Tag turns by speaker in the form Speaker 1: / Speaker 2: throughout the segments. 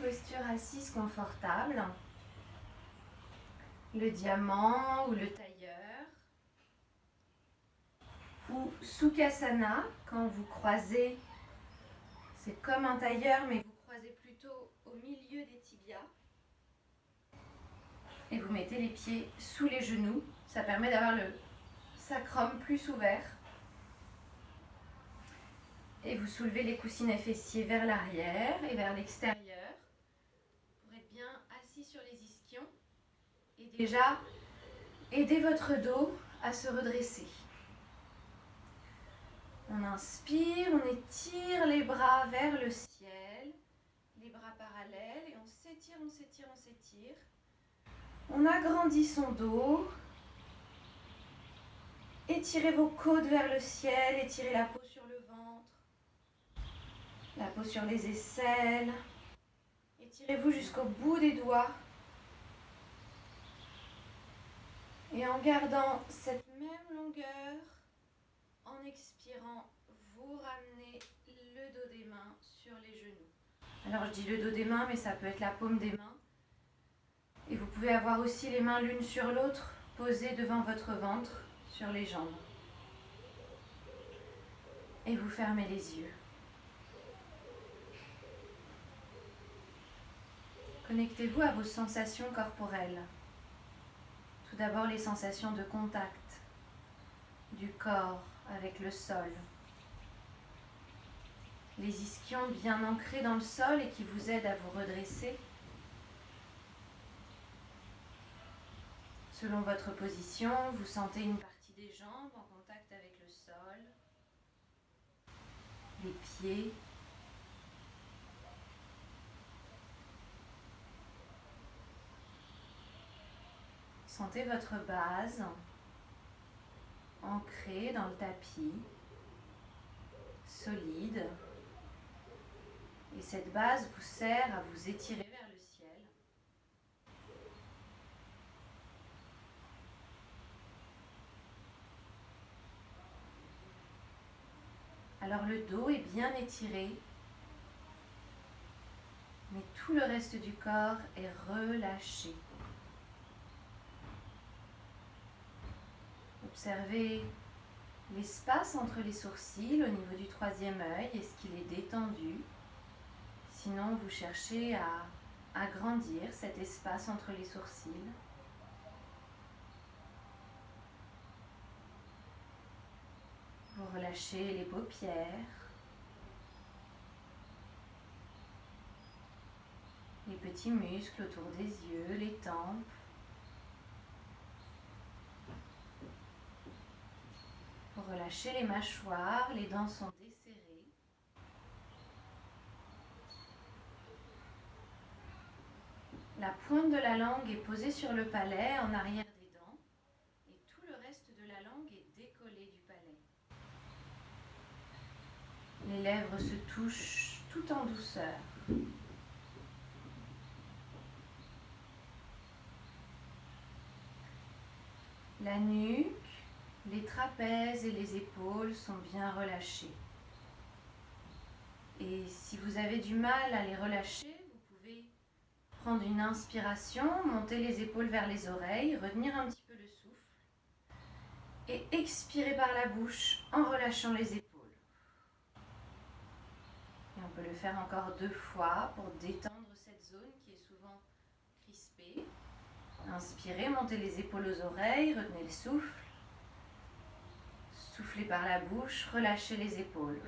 Speaker 1: posture assise confortable. Le diamant ou le tailleur. Ou Sukhasana, quand vous croisez, c'est comme un tailleur, mais vous croisez plutôt au milieu des tibias. Et vous mettez les pieds sous les genoux. Ça permet d'avoir le sacrum plus ouvert. Et vous soulevez les coussinets fessiers vers l'arrière et vers l'extérieur pour être bien assis sur les ischions et déjà aider votre dos à se redresser. On inspire, on étire les bras vers le ciel, les bras parallèles et on s'étire, on s'étire, on s'étire. On agrandit son dos. Étirez vos côtes vers le ciel, étirez la peau sur le ventre, la peau sur les aisselles. Étirez-vous jusqu'au bout des doigts. Et en gardant cette même longueur, en expirant, vous ramenez le dos des mains sur les genoux. Alors je dis le dos des mains, mais ça peut être la paume des mains. Et vous pouvez avoir aussi les mains l'une sur l'autre, posées devant votre ventre, sur les jambes. Et vous fermez les yeux. Connectez-vous à vos sensations corporelles. Tout d'abord les sensations de contact du corps avec le sol. Les ischions bien ancrés dans le sol et qui vous aident à vous redresser. Selon votre position, vous sentez une partie des jambes en contact avec le sol, les pieds. Sentez votre base ancrée dans le tapis, solide. Et cette base vous sert à vous étirer vers le ciel. Alors le dos est bien étiré, mais tout le reste du corps est relâché. Observez l'espace entre les sourcils au niveau du troisième œil. Est-ce qu'il est détendu? Sinon, vous cherchez à agrandir cet espace entre les sourcils. Vous relâchez les paupières, les petits muscles autour des yeux, les tempes. Vous relâchez les mâchoires, les dents sont desserrées. La pointe de la langue est posée sur le palais en arrière des dents et tout le reste de la langue est décollé du palais. Les lèvres se touchent tout en douceur. La nuque, les trapèzes et les épaules sont bien relâchés. Et si vous avez du mal à les relâcher, vous pouvez prendre une inspiration, monter les épaules vers les oreilles, retenir un petit peu le souffle et expirer par la bouche en relâchant les épaules. Et on peut le faire encore 2 fois pour détendre cette zone qui est souvent crispée. Inspirez, montez les épaules aux oreilles, retenez le souffle. Soufflez par la bouche, relâchez les épaules.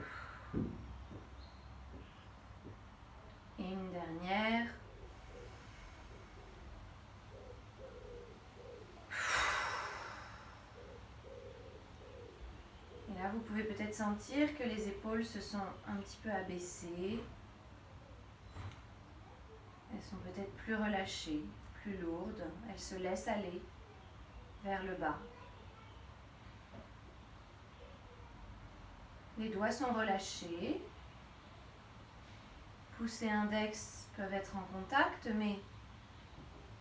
Speaker 1: Et une dernière. Et là, vous pouvez peut-être sentir que les épaules se sont un petit peu abaissées. Elles sont peut-être plus relâchées, plus lourdes. Elles se laissent aller vers le bas. Les doigts sont relâchés. Pouce et index peuvent être en contact, mais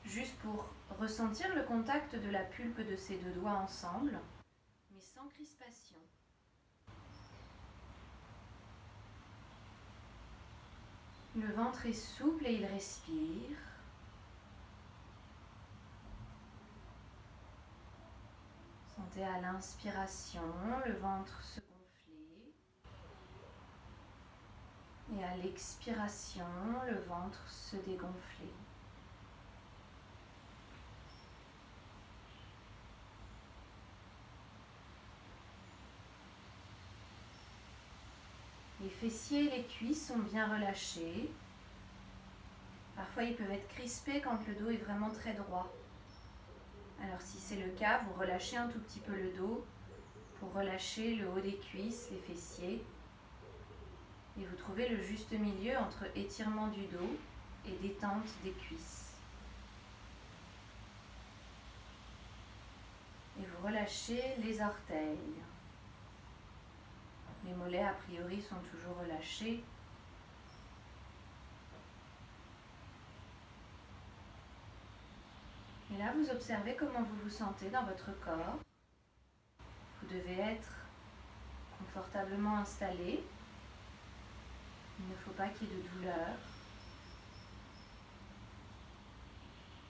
Speaker 1: juste pour ressentir le contact de la pulpe de ces 2 doigts ensemble, mais sans crispation. Le ventre est souple et il respire. Sentez à l'inspiration le ventre se gonfler et à l'expiration le ventre se dégonfler. Les fessiers et les cuisses sont bien relâchés. Parfois, ils peuvent être crispés quand le dos est vraiment très droit. Alors, si c'est le cas, vous relâchez un tout petit peu le dos pour relâcher le haut des cuisses, les fessiers. Et vous trouvez le juste milieu entre étirement du dos et détente des cuisses. Et vous relâchez les orteils. Les mollets, a priori, sont toujours relâchés. Et là, vous observez comment vous vous sentez dans votre corps. Vous devez être confortablement installé. Il ne faut pas qu'il y ait de douleur.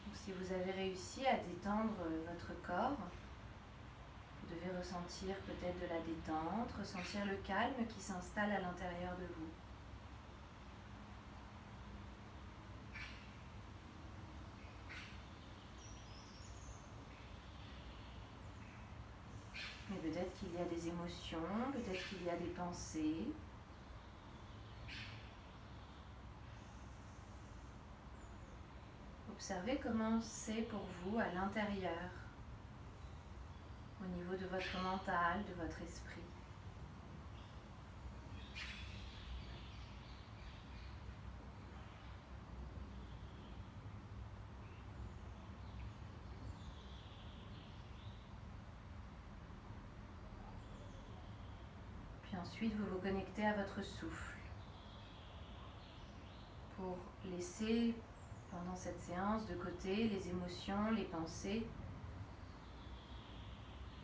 Speaker 1: Donc, si vous avez réussi à détendre votre corps, vous devez ressentir peut-être de la détente, ressentir le calme qui s'installe à l'intérieur de vous. Mais peut-être qu'il y a des émotions, peut-être qu'il y a des pensées. Observez comment c'est pour vous à l'intérieur, au niveau de votre mental, de votre esprit. Puis ensuite, vous vous connectez à votre souffle pour laisser, pendant cette séance, de côté les émotions, les pensées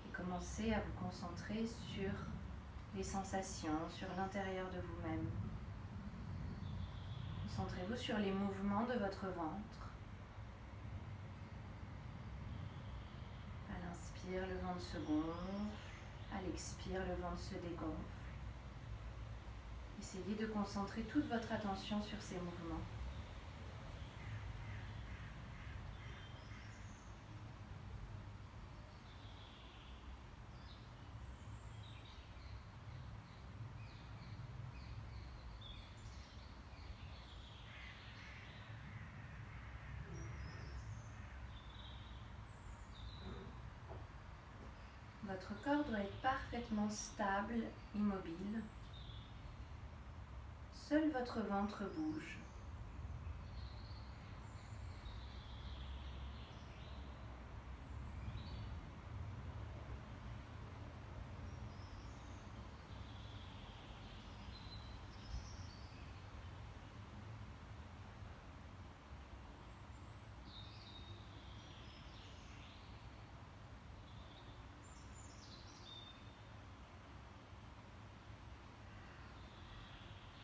Speaker 1: et commencer à vous concentrer sur les sensations, sur l'intérieur de vous-même. Concentrez-vous sur les mouvements de votre ventre. À l'inspire, le ventre se gonfle. À l'expire, le ventre se dégonfle. Essayez de concentrer toute votre attention sur ces mouvements. Votre corps doit être parfaitement stable, immobile. Seul votre ventre bouge.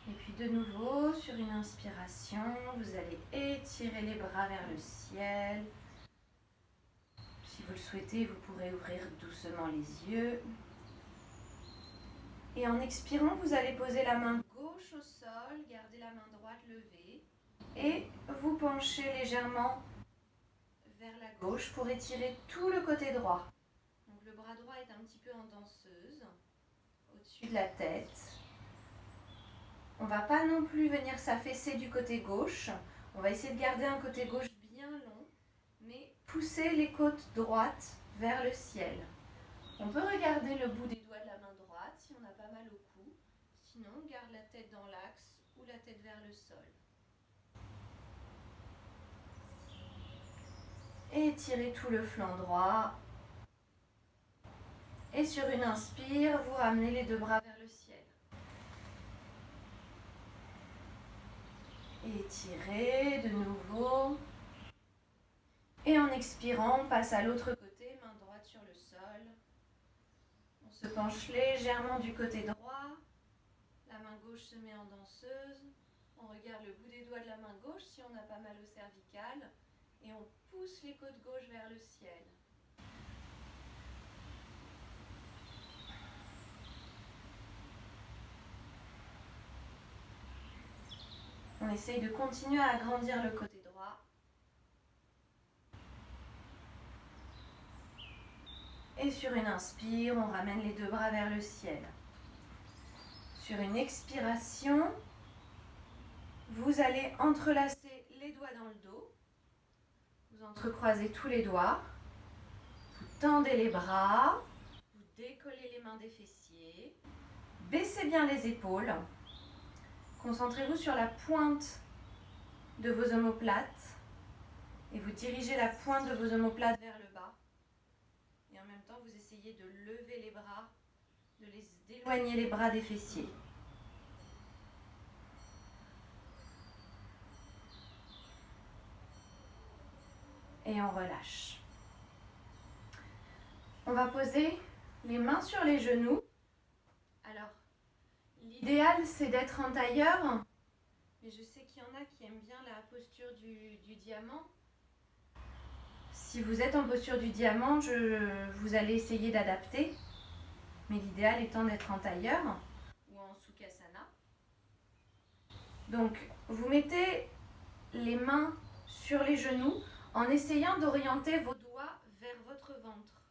Speaker 1: Et puis de nouveau, sur une inspiration, vous allez étirer les bras vers le ciel. Si vous le souhaitez, vous pourrez ouvrir doucement les yeux. Et en expirant, vous allez poser la main gauche au sol, garder la main droite levée. Et vous penchez légèrement vers la gauche pour étirer tout le côté droit. Donc le bras droit est un petit peu en danseuse, au-dessus de la tête. On ne va pas non plus venir s'affaisser du côté gauche. On va essayer de garder un côté gauche bien long, mais pousser les côtes droites vers le ciel. On peut regarder le bout des doigts de la main droite si on a pas mal au cou. Sinon, on garde la tête dans l'axe ou la tête vers le sol. Et étirez tout le flanc droit. Et sur une inspire, vous ramenez les deux bras vers le ciel. Et étirez de nouveau. Et en expirant, on passe à l'autre côté, main droite sur le sol. On se penche légèrement du côté droit. La main gauche se met en danseuse. On regarde le bout des doigts de la main gauche si on n'a pas mal au cervical et on pousse les côtes gauches vers le ciel. On essaye de continuer à agrandir le côté droit. Et sur une inspire, on ramène les deux bras vers le ciel. Sur une expiration, vous allez entrelacer les doigts dans le dos. Vous entrecroisez tous les doigts. Vous tendez les bras. Vous décollez les mains des fessiers. Baissez bien les épaules. Concentrez-vous sur la pointe de vos omoplates. Et vous dirigez la pointe de vos omoplates vers le bas. Et en même temps, vous essayez de lever les bras, d'éloigner les bras des fessiers. Et on relâche. On va poser les mains sur les genoux. Alors, l'idéal, c'est d'être en tailleur. Mais je sais qu'il y en a qui aiment bien la posture du diamant. Si vous êtes en posture du diamant, vous allez essayer d'adapter. Mais l'idéal étant d'être en tailleur ou en sukhasana. Donc, vous mettez les mains sur les genoux en essayant d'orienter vos doigts vers votre ventre.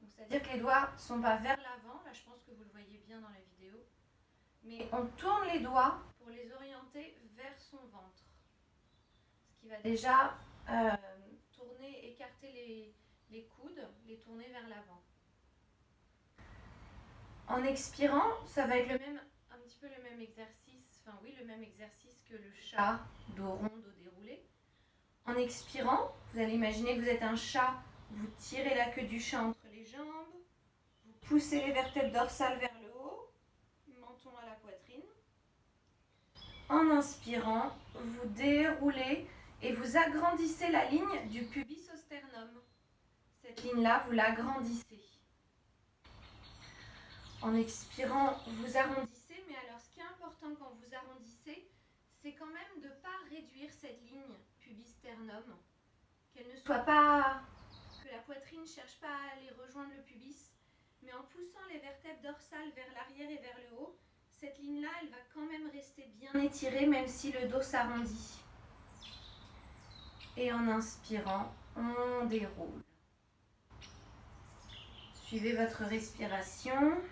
Speaker 1: C'est-à-dire que les doigts ne sont pas vers l'avant, là je pense que vous le voyez bien dans la vidéo, mais on tourne les doigts pour les orienter vers son ventre. Ce qui va déjà écarter les coudes, les tourner vers l'avant. En expirant, ça va être un petit peu le même exercice, le même exercice que le chat, dos rond, dos déroulé. En expirant, vous allez imaginer que vous êtes un chat, vous tirez la queue du chat entre les jambes, vous poussez les vertèbres dorsales vers le haut, menton à la poitrine. En inspirant, vous déroulez et vous agrandissez la ligne du pubis au sternum. Cette ligne-là, vous l'agrandissez. En expirant, vous arrondissez, mais alors ce qui est important quand vous arrondissez, c'est quand même de ne pas réduire cette ligne pubis-sternum, qu'elle ne soit pas, que la poitrine ne cherche pas à aller rejoindre le pubis, mais en poussant les vertèbres dorsales vers l'arrière et vers le haut, cette ligne-là, elle va quand même rester bien étirée, même si le dos s'arrondit. Et en inspirant, on déroule. Suivez votre respiration.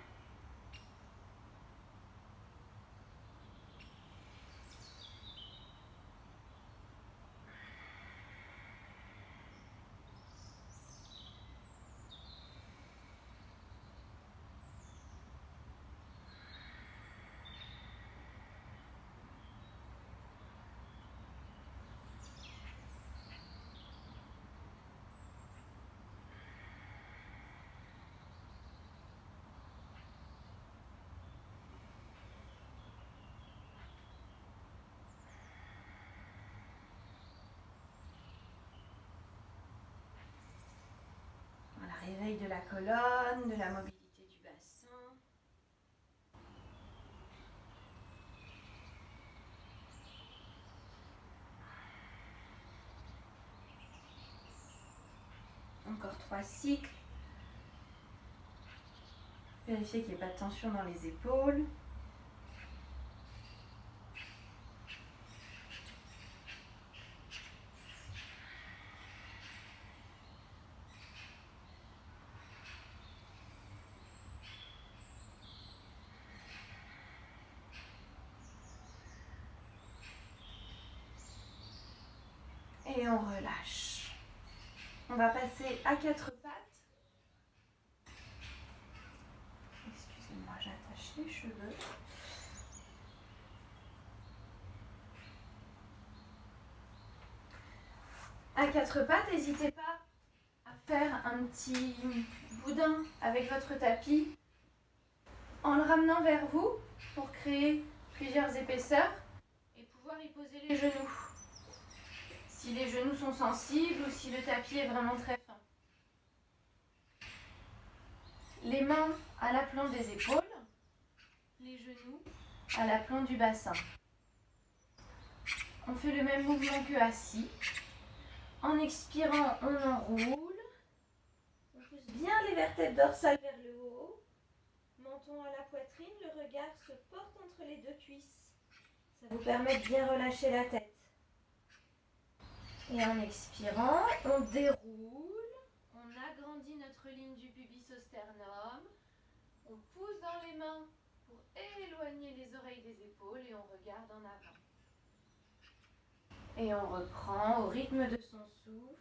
Speaker 1: Réveil de la colonne, de la mobilité du bassin. Encore 3 cycles. Vérifiez qu'il n'y ait pas de tension dans les épaules. Et on relâche. On va passer à 4 pattes. Excusez-moi, j'attache les cheveux. À 4 pattes, n'hésitez pas à faire un petit boudin avec votre tapis en le ramenant vers vous pour créer plusieurs épaisseurs et pouvoir y poser les genoux. Si les genoux sont sensibles ou si le tapis est vraiment très fin. Les mains à l'aplomb des épaules, les genoux à l'aplomb du bassin. on fait le même mouvement que assis. En expirant, on enroule. On pousse bien les vertèbres dorsales vers le haut. Menton à la poitrine, le regard se porte entre les deux cuisses. Ça vous permet de bien relâcher la tête. Et en expirant, on déroule. On agrandit notre ligne du pubis au sternum. On pousse dans les mains pour éloigner les oreilles des épaules et on regarde en avant. Et on reprend au rythme de son souffle.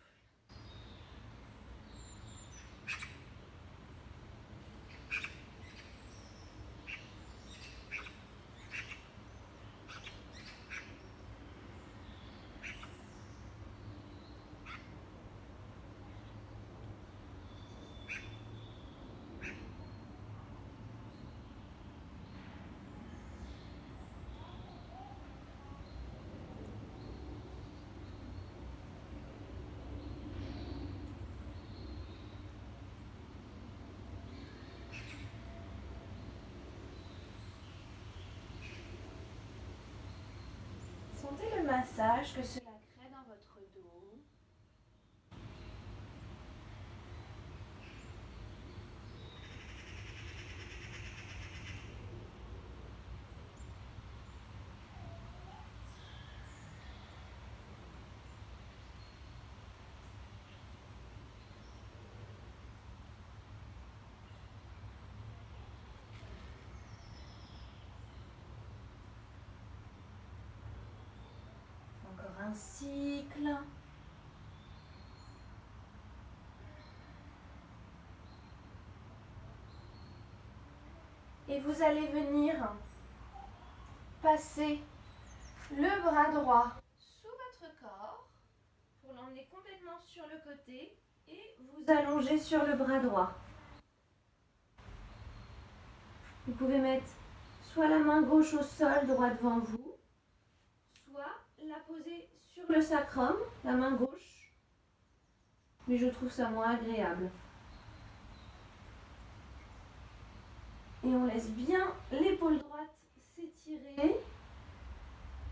Speaker 1: Sentez le massage que cela crée dans votre dos. Encore un cycle. Et vous allez venir passer le bras droit sous votre corps pour l'emmener complètement sur le côté et vous allonger sur le bras droit. Vous pouvez mettre soit la main gauche au sol droit devant vous, soit la poser sur le sacrum, la main gauche, mais je trouve ça moins agréable. Et on laisse bien l'épaule droite s'étirer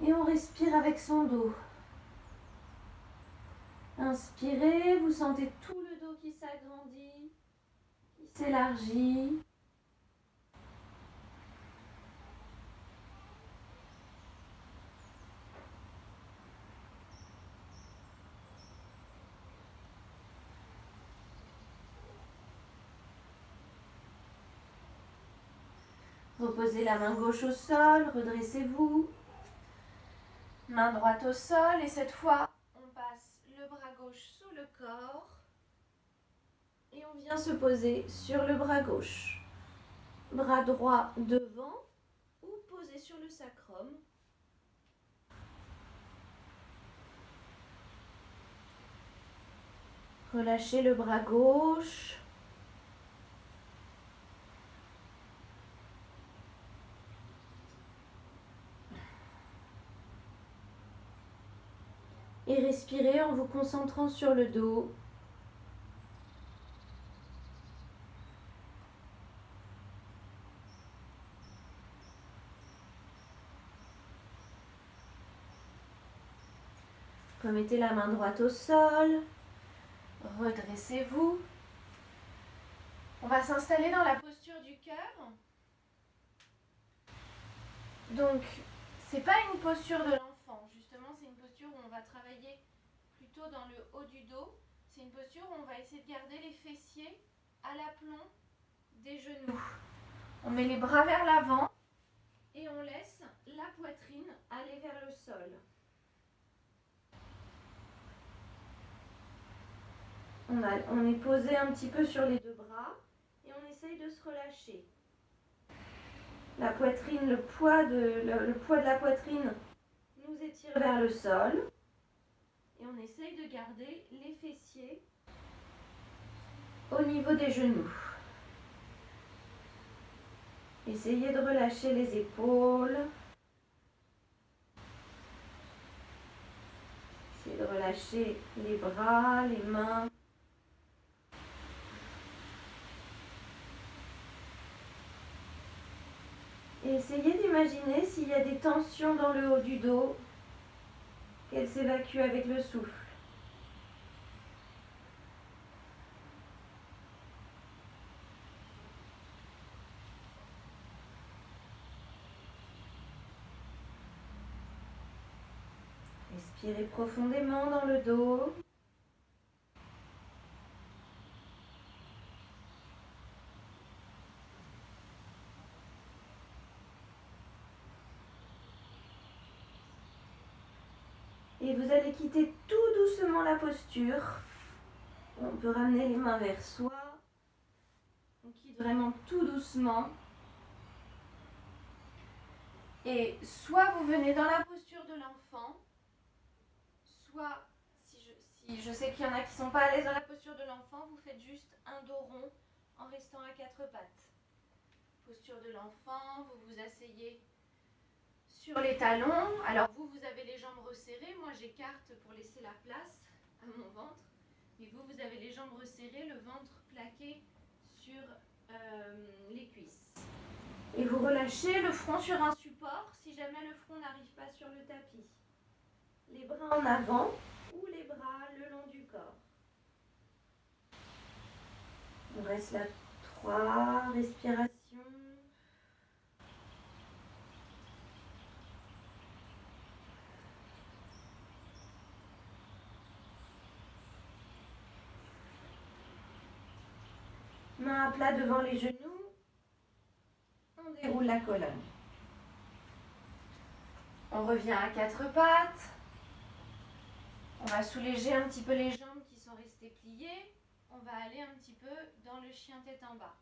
Speaker 1: et on respire avec son dos. Inspirez, vous sentez tout le dos qui s'agrandit, qui s'élargit. Reposez la main gauche au sol, redressez-vous. Main droite au sol et cette fois, on passe le bras gauche sous le corps et on vient se poser sur le bras gauche. Bras droit devant ou posé sur le sacrum. Relâchez le bras gauche. Et respirez en vous concentrant sur le dos. Remettez la main droite au sol. Redressez-vous. On va s'installer dans la posture du cœur. Donc, c'est pas une posture de l'enfant. Justement, c'est une posture où on va travailler plutôt dans le haut du dos. C'est une posture où on va essayer de garder les fessiers à l'aplomb des genoux. On met les bras vers l'avant et on laisse la poitrine aller vers le sol. On est posé un petit peu sur les deux bras et on essaye de se relâcher. La poitrine, le poids de la poitrine nous étire vers le sol et on essaye de garder les fessiers au niveau des genoux. Essayez de relâcher les épaules. Essayez de relâcher les bras, les mains. Et essayez d'imaginer s'il y a des tensions dans le haut du dos. qu'elle s'évacue avec le souffle. Respirez profondément dans le dos. Et vous allez quitter tout doucement la posture. On peut ramener les mains vers soi. On quitte vraiment tout doucement. Et soit vous venez dans la posture de l'enfant, soit, si je sais qu'il y en a qui ne sont pas à l'aise dans la posture de l'enfant, vous faites juste un dos rond en restant à quatre pattes. Posture de l'enfant, vous vous asseyez sur les talons. Alors vous avez les jambes resserrées. Moi, j'écarte pour laisser la place à mon ventre. Et vous avez les jambes resserrées, le ventre plaqué sur les cuisses. Et vous relâchez le front sur un support si jamais le front n'arrive pas sur le tapis. Les bras en avant ou les bras le long du corps. On reste là 3 respirations. Main à plat devant les genoux. On déroule la colonne. On revient à quatre pattes. On va soulager un petit peu les jambes qui sont restées pliées. On va aller un petit peu dans le chien tête en bas.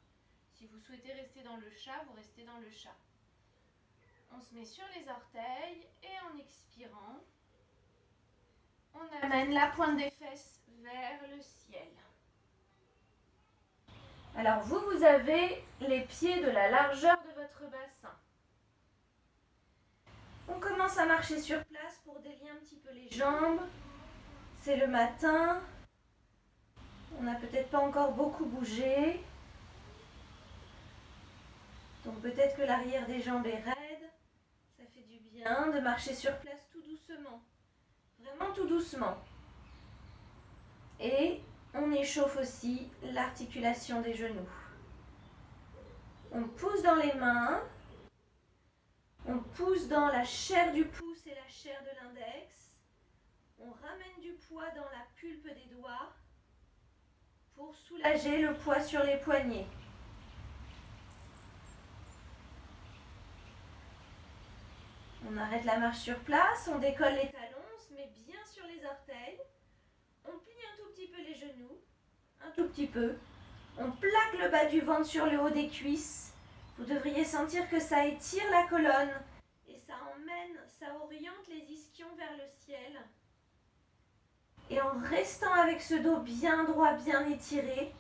Speaker 1: Si vous souhaitez rester dans le chat, vous restez dans le chat. On se met sur les orteils et en expirant, on amène la pointe des fesses vers le ciel. Alors vous avez les pieds de la largeur de votre bassin. On commence à marcher sur place pour délier un petit peu les jambes. C'est le matin. On n'a peut-être pas encore beaucoup bougé. Donc peut-être que l'arrière des jambes est raide. Ça fait du bien de marcher sur place tout doucement. Vraiment tout doucement. Et on échauffe aussi l'articulation des genoux. On pousse dans les mains. On pousse dans la chair du pouce et la chair de l'index. On ramène du poids dans la pulpe des doigts pour soulager le poids sur les poignets. On arrête la marche sur place, on décolle les talons, on se met bien sur les orteils. On plie un tout petit peu les genoux, un tout petit peu. On plaque le bas du ventre sur le haut des cuisses. Vous devriez sentir que ça étire la colonne et ça oriente les ischions vers le ciel. Et en restant avec ce dos bien droit, bien étiré,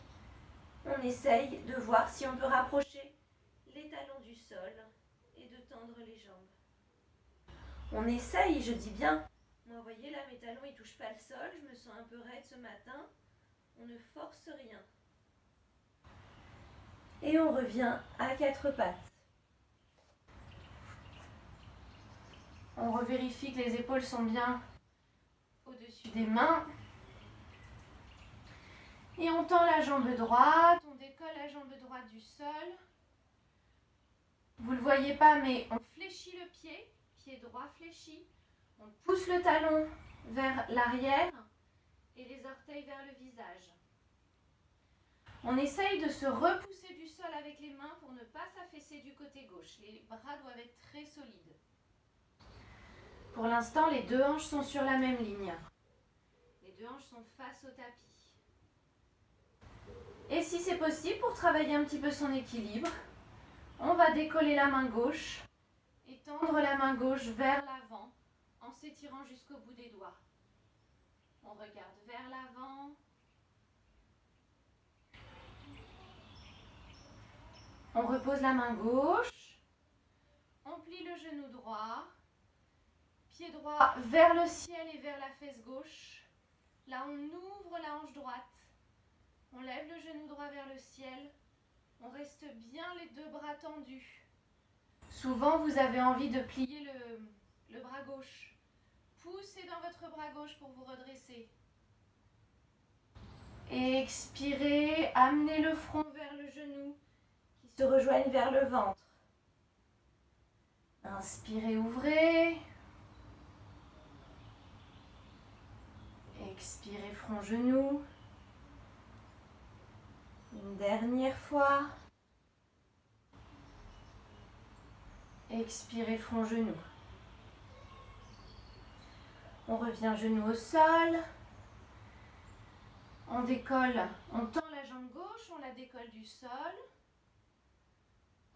Speaker 1: on essaye de voir si on peut rapprocher les talons du sol et de tendre les jambes. On essaye, je dis bien. Moi, vous voyez là, mes talons, ils ne touchent pas le sol. Je me sens un peu raide ce matin. On ne force rien. Et on revient à quatre pattes. On revérifie que les épaules sont bien au-dessus des mains. Et on tend la jambe droite, on décolle la jambe droite du sol. Vous ne le voyez pas, mais on fléchit le pied droit fléchi. On pousse le talon vers l'arrière et les orteils vers le visage. On essaye de se repousser du sol avec les mains pour ne pas s'affaisser du côté gauche. Les bras doivent être très solides. Pour l'instant, les deux hanches sont sur la même ligne. Les deux hanches sont face au tapis. Et si c'est possible, pour travailler un petit peu son équilibre, on va décoller la main gauche et tendre la main gauche vers l'avant en s'étirant jusqu'au bout des doigts. On regarde vers l'avant. On repose la main gauche. On plie le genou droit. Pied droit vers le ciel et vers la fesse gauche. Là, on ouvre la hanche droite. On lève le genou droit vers le ciel. On reste bien les deux bras tendus. Souvent, vous avez envie de plier le bras gauche poussez dans votre bras gauche pour vous redresser. Expirez, amenez le front vers le genou qui se rejoigne vers le ventre. Inspirez, ouvrez. Expirez, front, genou. Une dernière fois. Expirez, front, genou. On revient genou au sol. On décolle, on tend la jambe gauche, on la décolle du sol.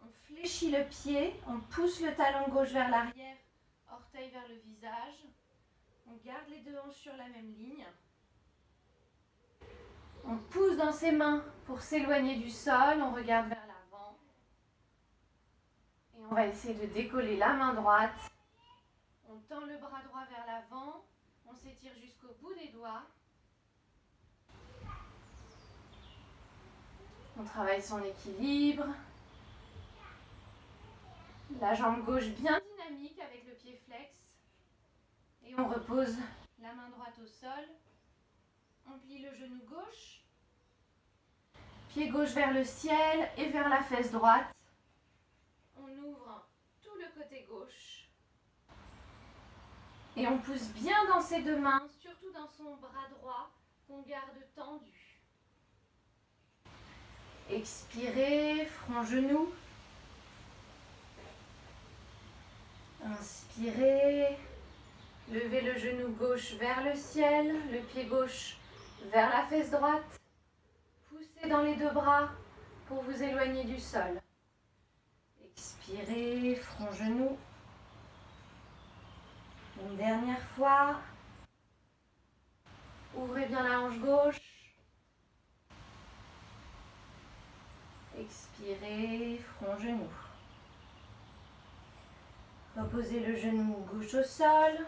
Speaker 1: On fléchit le pied, on pousse le talon gauche vers l'arrière, orteil vers le visage. On garde les deux hanches sur la même ligne. On pousse dans ses mains pour s'éloigner du sol, on regarde vers l'avant. Et on va essayer de décoller la main droite. On tend le bras droit vers l'avant, on s'étire jusqu'au bout des doigts. On travaille son équilibre. La jambe gauche bien dynamique avec le pied flex. Et on repose la main droite au sol. On plie le genou gauche. Pied gauche vers le ciel et vers la fesse droite. On ouvre tout le côté gauche. Et on pousse bien dans ses deux mains, surtout dans son bras droit, qu'on garde tendu. Expirez, front, genou. Inspirez. Levez le genou gauche vers le ciel, le pied gauche vers la fesse droite. Poussez dans les deux bras pour vous éloigner du sol. Expirez, front, genou. Une dernière fois. Ouvrez bien la hanche gauche. Expirez, front, genou. Reposez le genou gauche au sol.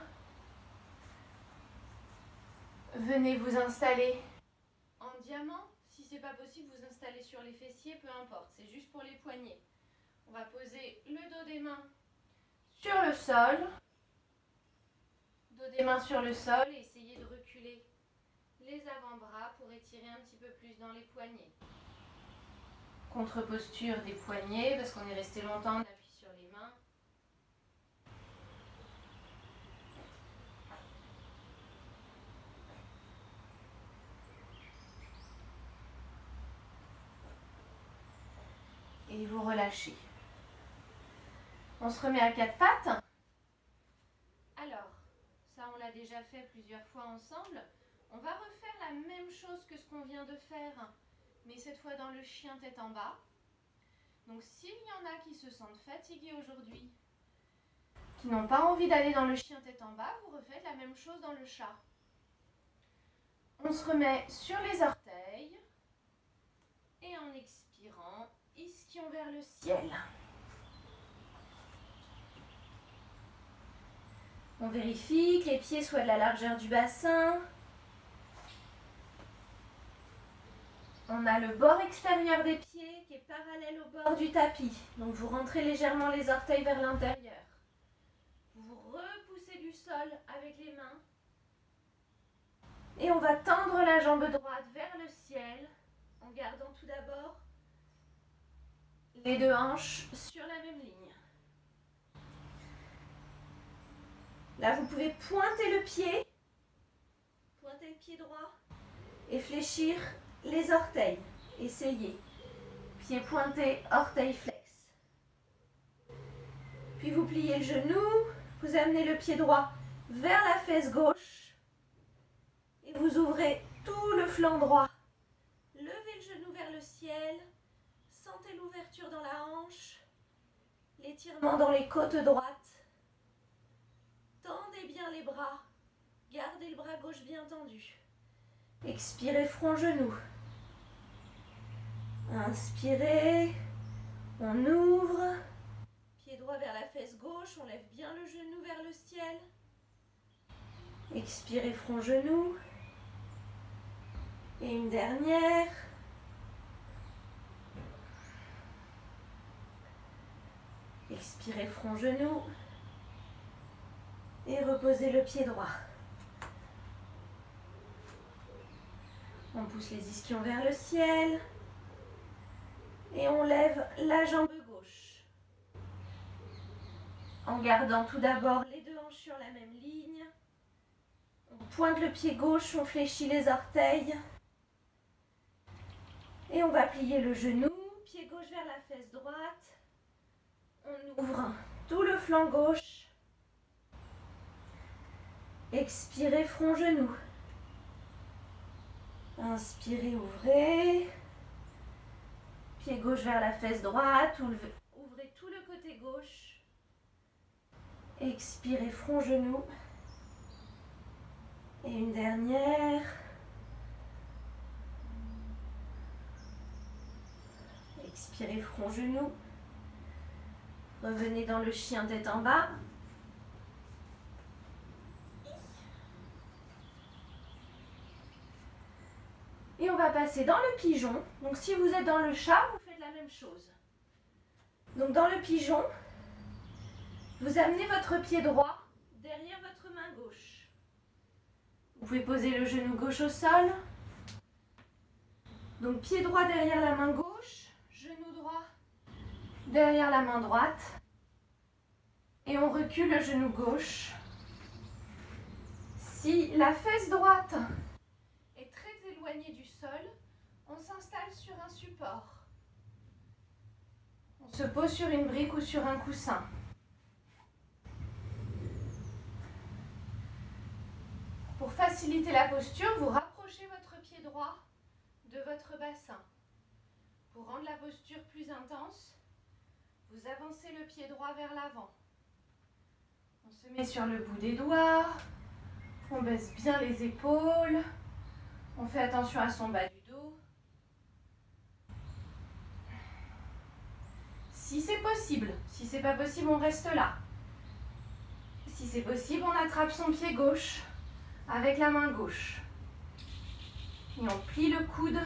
Speaker 1: Venez vous installer en diamant. Si ce n'est pas possible, vous installez sur les fessiers, peu importe. C'est juste pour les poignets. On va poser le dos des mains sur le sol. Dos des mains sur le sol et essayez de reculer les avant-bras pour étirer un petit peu plus dans les poignets. Contre-posture des poignets parce qu'on est resté longtemps, on appuie sur les mains. Et vous relâchez. On se remet à quatre pattes. Alors, ça on l'a déjà fait plusieurs fois ensemble. On va refaire la même chose que ce qu'on vient de faire, mais cette fois dans le chien tête en bas. Donc s'il y en a qui se sentent fatigués aujourd'hui, qui n'ont pas envie d'aller dans le chien tête en bas, vous refaites la même chose dans le chat. On se remet sur les orteils et en expirant, ischion vers le ciel. On vérifie que les pieds soient de la largeur du bassin. On a le bord extérieur des pieds qui est parallèle au bord du tapis. Donc vous rentrez légèrement les orteils vers l'intérieur. Vous repoussez du sol avec les mains. Et on va tendre la jambe droite vers le ciel en gardant tout d'abord les deux hanches sur la même ligne. Là, vous pouvez pointer le pied droit et fléchir les orteils. Essayez. Pied pointé, orteil flex. Puis vous pliez le genou, vous amenez le pied droit vers la fesse gauche et vous ouvrez tout le flanc droit. Levez le genou vers le ciel, sentez l'ouverture dans la hanche, l'étirement dans les côtes droites. Tendez bien les bras, gardez le bras gauche bien tendu. Expirez, front, genou. Inspirez, on ouvre. Pied droit vers la fesse gauche, on lève bien le genou vers le ciel. Expirez, front, genou. Et une dernière. Expirez, front, genou. Et reposez le pied droit. On pousse les ischions vers le ciel. Et on lève la jambe gauche. En gardant tout d'abord les deux hanches sur la même ligne. On pointe le pied gauche, on fléchit les orteils. Et on va plier le genou, pied gauche vers la fesse droite. On ouvre tout le flanc gauche. Expirez, front, genou. Inspirez, ouvrez. Pied gauche vers la fesse droite. Ouvrez tout le côté gauche. Expirez, front, genou. Et une dernière. Expirez, front, genou. Revenez dans le chien tête en bas. Et on va passer dans le pigeon. Donc si vous êtes dans le chat, vous faites la même chose. Donc dans le pigeon, vous amenez votre pied droit derrière votre main gauche. Vous pouvez poser le genou gauche au sol. Donc pied droit derrière la main gauche, genou droit derrière la main droite. Et on recule le genou gauche. Si la fesse droite est très éloignée du sol, on s'installe sur un support. On se pose sur une brique ou sur un coussin. Pour faciliter la posture, vous rapprochez votre pied droit de votre bassin. Pour rendre la posture plus intense, vous avancez le pied droit vers l'avant. On se met sur le bout des doigts, on baisse bien les épaules, on fait attention à son bas du dos. Si c'est possible, si c'est pas possible, on reste là. Si c'est possible, on attrape son pied gauche avec la main gauche. Et on plie le coude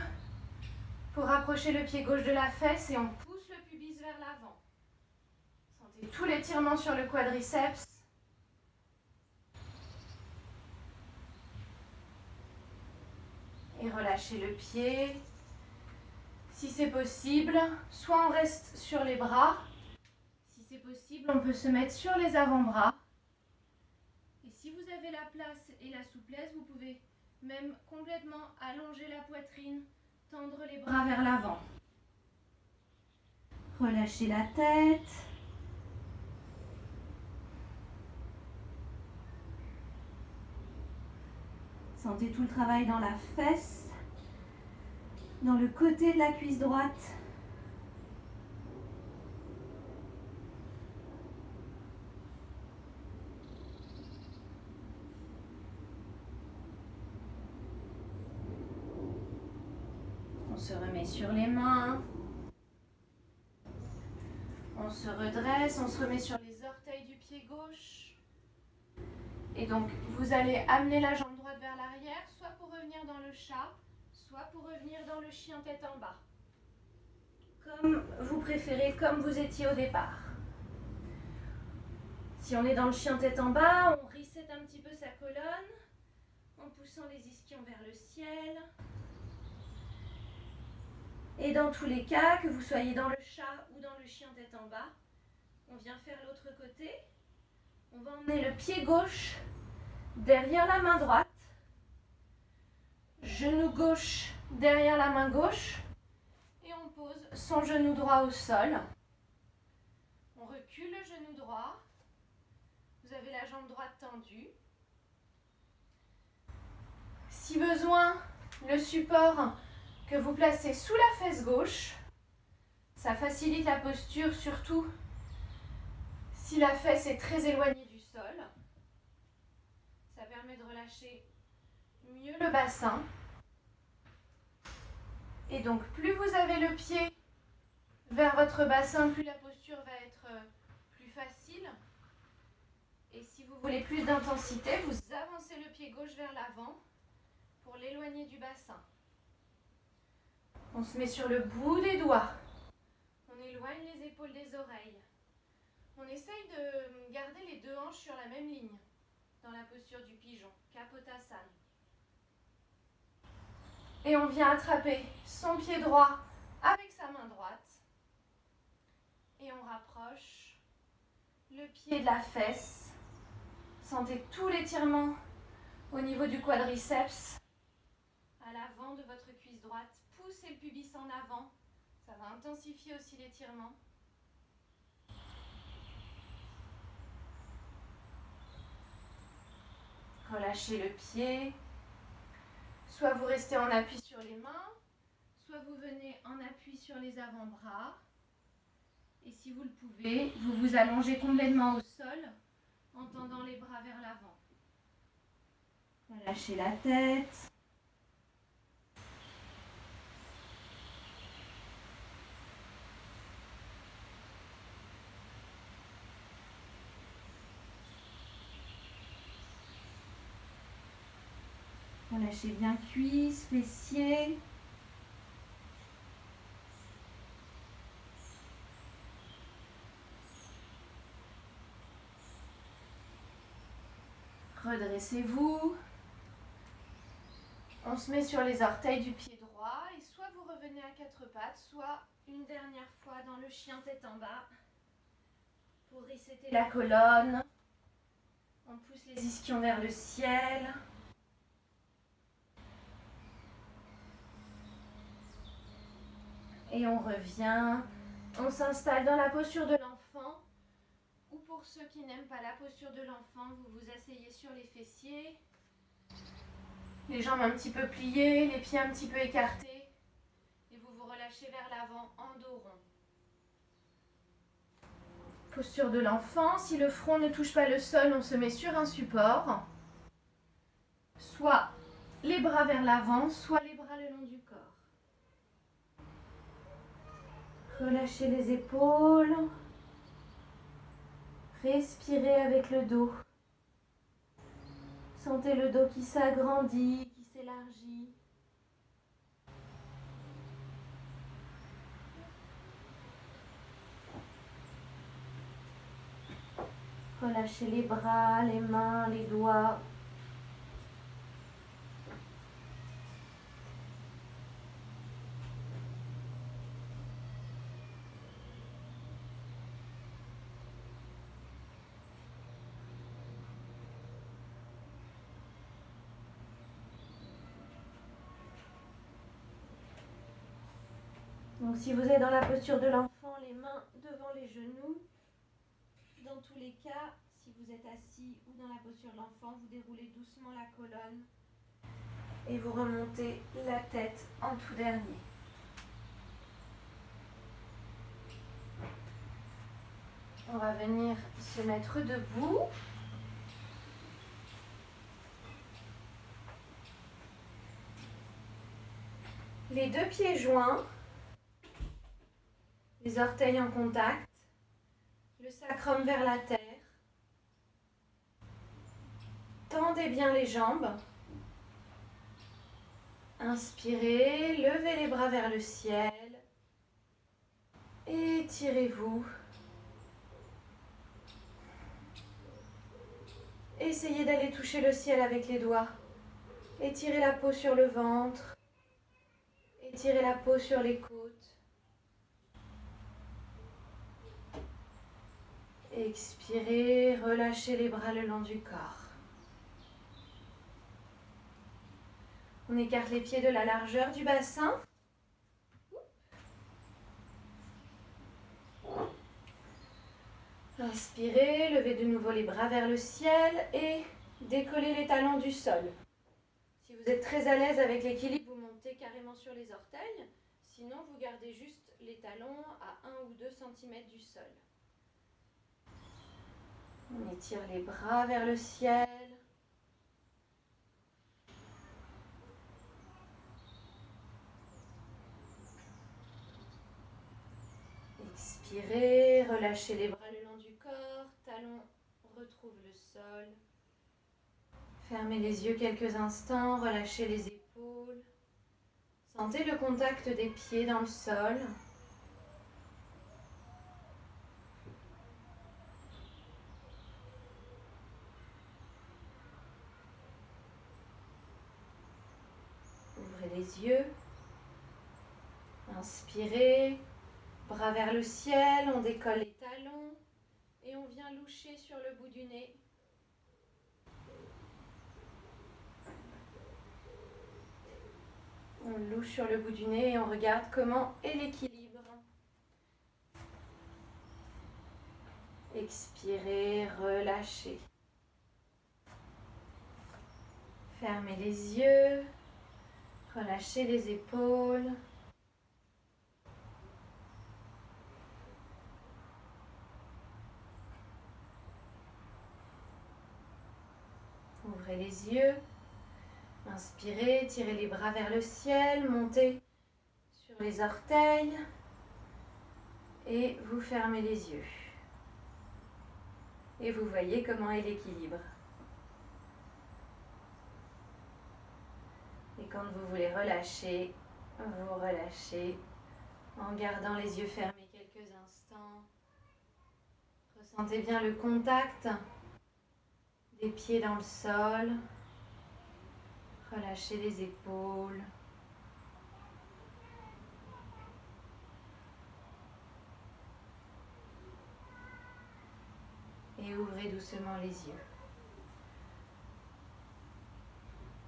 Speaker 1: pour rapprocher le pied gauche de la fesse et on pousse le pubis vers l'avant. Sentez tout l'étirement sur le quadriceps. Et relâchez le pied. Si c'est possible, soit on reste sur les bras. Si c'est possible, on peut se mettre sur les avant-bras. Et si vous avez la place et la souplesse, vous pouvez même complètement allonger la poitrine, tendre les bras vers l'avant. Relâchez la tête. Sentez tout le travail dans la fesse, dans le côté de la cuisse droite. On se remet sur les mains. On se redresse, on se remet sur les orteils du pied gauche. Et donc, vous allez amener la jambe droite vers l'arrière, soit pour revenir dans le chat, soit pour revenir dans le chien tête en bas. Comme vous préférez, comme vous étiez au départ. Si on est dans le chien tête en bas, on reset un petit peu sa colonne, en poussant les ischions vers le ciel. Et dans tous les cas, que vous soyez dans le chat ou dans le chien tête en bas, on vient faire l'autre côté. On va emmener le pied gauche derrière la main droite, genou gauche derrière la main gauche et on pose son genou droit au sol. On recule le genou droit, vous avez la jambe droite tendue. Si besoin, le support que vous placez sous la fesse gauche, ça facilite la posture, surtout si la fesse est très éloignée du sol. Ça permet de relâcher mieux le bassin. Et donc, plus vous avez le pied vers votre bassin, plus la posture va être plus facile. Et si vous voulez plus d'intensité, vous avancez le pied gauche vers l'avant pour l'éloigner du bassin. On se met sur le bout des doigts. On éloigne les épaules des oreilles. On essaye de garder les deux hanches sur la même ligne. dans la posture du pigeon, Kapotasana. Et on vient attraper son pied droit avec sa main droite. Et on rapproche le pied de la fesse. Sentez tout l'étirement au niveau du quadriceps. À l'avant de votre cuisse droite, poussez le pubis en avant. Ça va intensifier aussi l'étirement. Relâchez le pied. Soit vous restez en appui sur les mains, soit vous venez en appui sur les avant-bras. Et si vous le pouvez, vous vous allongez complètement au sol en tendant les bras vers l'avant. Relâchez la tête. Relâchez bien cuisses, fessiers. Redressez-vous. On se met sur les orteils du pied droit et soit vous revenez à quatre pattes, soit une dernière fois dans le chien tête en bas pour resetter la colonne. On pousse les ischions vers le ciel. Et on revient. On s'installe dans la posture de l'enfant. Ou pour ceux qui n'aiment pas la posture de l'enfant, vous vous asseyez sur les fessiers. Les jambes un petit peu pliées, les pieds un petit peu écartés. Et vous vous relâchez vers l'avant en dos rond. Posture de l'enfant. Si le front ne touche pas le sol, on se met sur un support. Soit les bras vers l'avant, soit les bras le long du corps. Relâchez les épaules. Respirez avec le dos. Sentez le dos qui s'agrandit, qui s'élargit. Relâchez les bras, les mains, les doigts. Donc si vous êtes dans la posture de l'enfant, les mains devant les genoux. Dans tous les cas, si vous êtes assis ou dans la posture de l'enfant, vous déroulez doucement la colonne et vous remontez la tête en tout dernier. On va venir se mettre debout. Les deux pieds joints, les orteils en contact, le sacrum vers la terre. Tendez bien les jambes. Inspirez, levez les bras vers le ciel. Étirez-vous. Essayez d'aller toucher le ciel avec les doigts. Étirez la peau sur le ventre. Étirez la peau sur les côtes. Expirez, relâchez les bras le long du corps. On écarte les pieds de la largeur du bassin. Inspirez, levez de nouveau les bras vers le ciel et décollez les talons du sol. Si vous êtes très à l'aise avec l'équilibre, vous montez carrément sur les orteils. Sinon, vous gardez juste les talons à 1 ou 2 cm du sol. On étire les bras vers le ciel. Expirez, relâchez les bras le long du corps, talons retrouvent le sol. Fermez les yeux quelques instants, relâchez les épaules. Sentez le contact des pieds dans le sol. les yeux. Inspirez, bras vers le ciel, on décolle les talons et on vient loucher sur le bout du nez. On louche sur le bout du nez et on regarde comment est l'équilibre. Expirez, relâchez. Fermez les yeux, relâchez les épaules. Ouvrez les yeux. Inspirez, tirez les bras vers le ciel, montez sur les orteils et vous fermez les yeux. Et vous voyez comment est l'équilibre. Et quand vous voulez relâcher, vous relâchez en gardant les yeux fermés quelques instants. Ressentez bien le contact des pieds dans le sol. Relâchez les épaules. Et ouvrez doucement les yeux.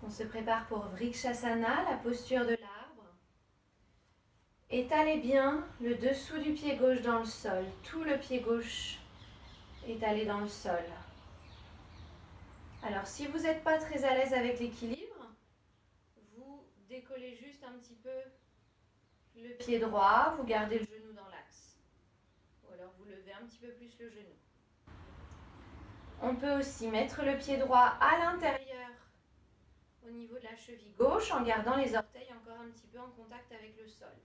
Speaker 1: On se prépare pour Vrikshasana, la posture de l'arbre. Étalez bien le dessous du pied gauche dans le sol. Tout le pied gauche étalé dans le sol. Alors, si vous n'êtes pas très à l'aise avec l'équilibre, vous décollez juste un petit peu le pied droit, vous gardez le genou dans l'axe. Ou alors vous levez un petit peu plus le genou. On peut aussi mettre le pied droit à l'intérieur au niveau de la cheville gauche en gardant les orteils encore un petit peu en contact avec le sol.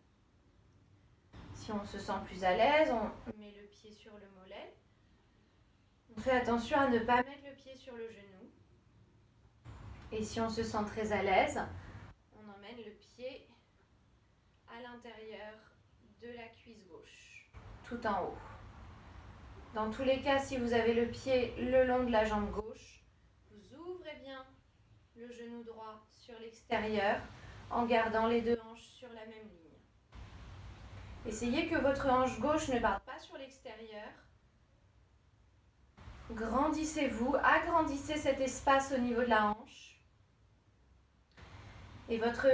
Speaker 1: Si on se sent plus à l'aise, on met le pied sur le mollet. On fait attention à ne pas mettre le pied sur le genou. Et si on se sent très à l'aise, on emmène le pied à l'intérieur de la cuisse gauche, tout en haut. Dans tous les cas, si vous avez le pied le long de la jambe gauche, vous ouvrez bien le genou droit sur l'extérieur en gardant les deux hanches sur la même ligne. Essayez que votre hanche gauche ne parte pas sur l'extérieur. Grandissez-vous, agrandissez cet espace au niveau de la hanche. Et votre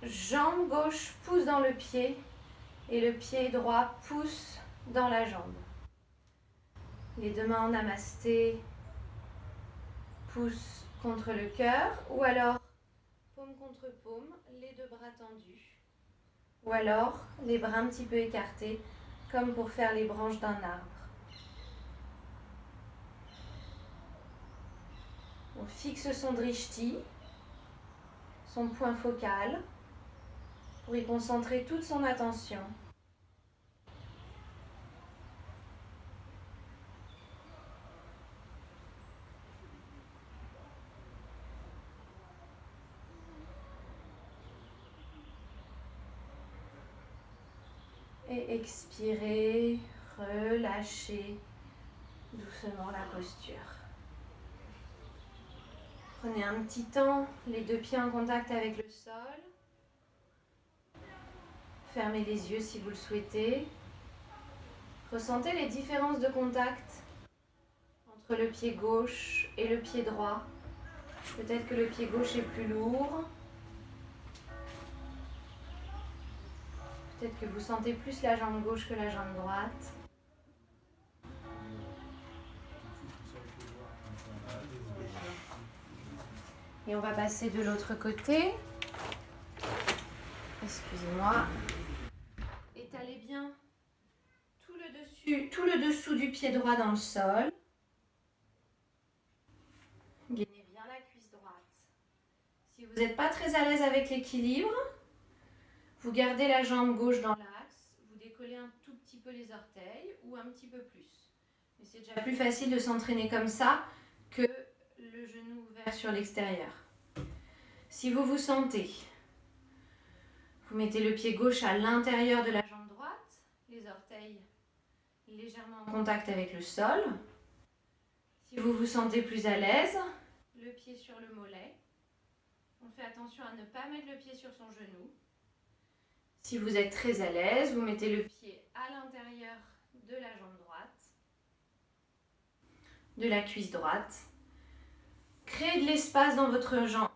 Speaker 1: jambe gauche pousse dans le pied et le pied droit pousse dans la jambe. Les deux mains en namasté poussent contre le cœur ou alors paume contre paume, les deux bras tendus. Ou alors les bras un petit peu écartés comme pour faire les branches d'un arbre. On fixe son drishti, son point focal, pour y concentrer toute son attention. Et expirez, relâchez doucement la posture. Prenez un petit temps, les deux pieds en contact avec le sol. Fermez les yeux si vous le souhaitez. Ressentez les différences de contact entre le pied gauche et le pied droit. Peut-être que le pied gauche est plus lourd. Peut-être que vous sentez plus la jambe gauche que la jambe droite. Et on va passer de l'autre côté. Excusez-moi. Étalez bien tout le dessous du pied droit dans le sol. Gainez bien la cuisse droite. Si vous n'êtes pas très à l'aise avec l'équilibre, vous gardez la jambe gauche dans l'axe, vous décollez un tout petit peu les orteils ou un petit peu plus. Mais c'est déjà plus facile de s'entraîner comme ça que le genou ouvert sur l'extérieur. Si vous vous sentez, vous mettez le pied gauche à l'intérieur de la jambe droite, les orteils légèrement en contact avec le sol. Si vous vous sentez plus à l'aise, le pied sur le mollet. On fait attention à ne pas mettre le pied sur son genou. Si vous êtes très à l'aise, vous mettez le pied à l'intérieur de la jambe droite, de la cuisse droite. Créez de l'espace dans votre hanche droite.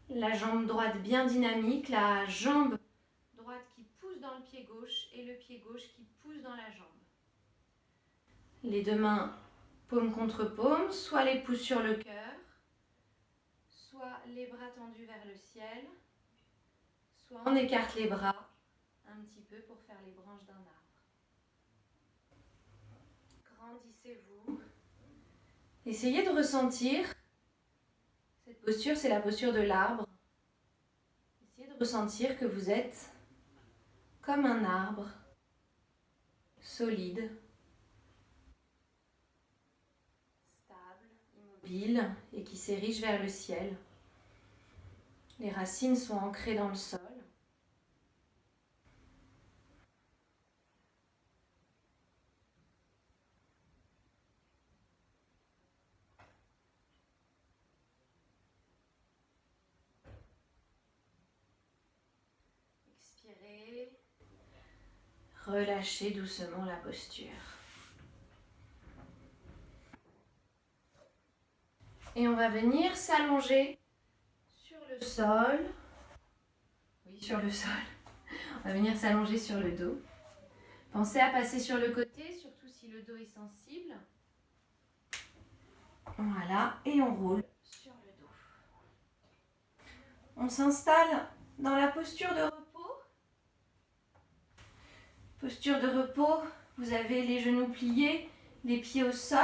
Speaker 1: La jambe droite bien dynamique, la jambe droite qui pousse dans le pied gauche et le pied gauche qui pousse dans la jambe. Les deux mains paume contre paume, soit les pouces sur le cœur, soit les bras tendus vers le ciel, soit on écarte les bras un petit peu pour faire les branches d'un arbre. Grandissez-vous. Essayez de ressentir, cette posture c'est la posture de l'arbre. Essayez de ressentir que vous êtes comme un arbre, solide, stable, immobile et qui s'érige vers le ciel. Les racines sont ancrées dans le sol. Expirez. Relâchez doucement la posture. Et on va venir s'allonger sur le sol. Oui, sur le sol. On va venir s'allonger sur le dos. Pensez à passer sur le côté, surtout si le dos est sensible. Voilà, et on roule sur le dos. On s'installe dans la posture de repos. Posture de repos, vous avez les genoux pliés, les pieds au sol.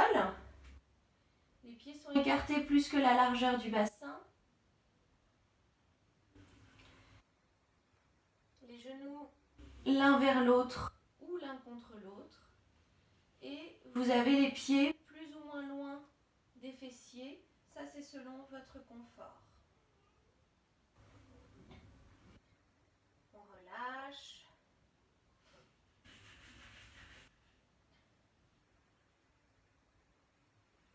Speaker 1: Les pieds sont écartés plus que la largeur du bassin. Les genoux l'un vers l'autre ou l'un contre l'autre. Et vous avez les pieds plus ou moins loin des fessiers. Ça, c'est selon votre confort. On relâche.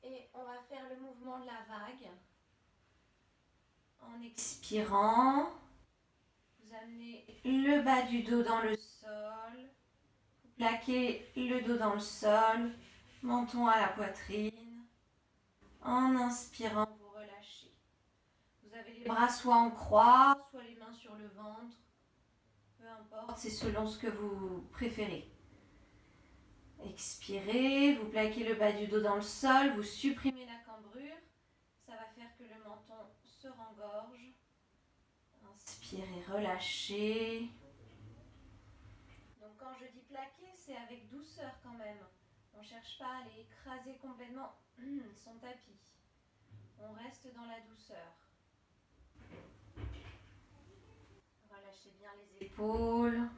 Speaker 1: Et on va faire le mouvement de la vague. En expirant, vous amenez le bas du dos dans le sol. Vous plaquez le dos dans le sol, menton à la poitrine. En inspirant, vous relâchez. Vous avez les bras soit en croix, soit les mains sur le ventre. Peu importe, c'est selon ce que vous préférez. Expirez, vous plaquez le bas du dos dans le sol, vous supprimez la cambrure. Ça va faire que le menton se rengorge. Inspirez, relâchez. Donc quand je dis plaquer, c'est avec douceur quand même. On ne cherche pas à aller écraser complètement son tapis. On reste dans la douceur. Relâchez bien les épaules.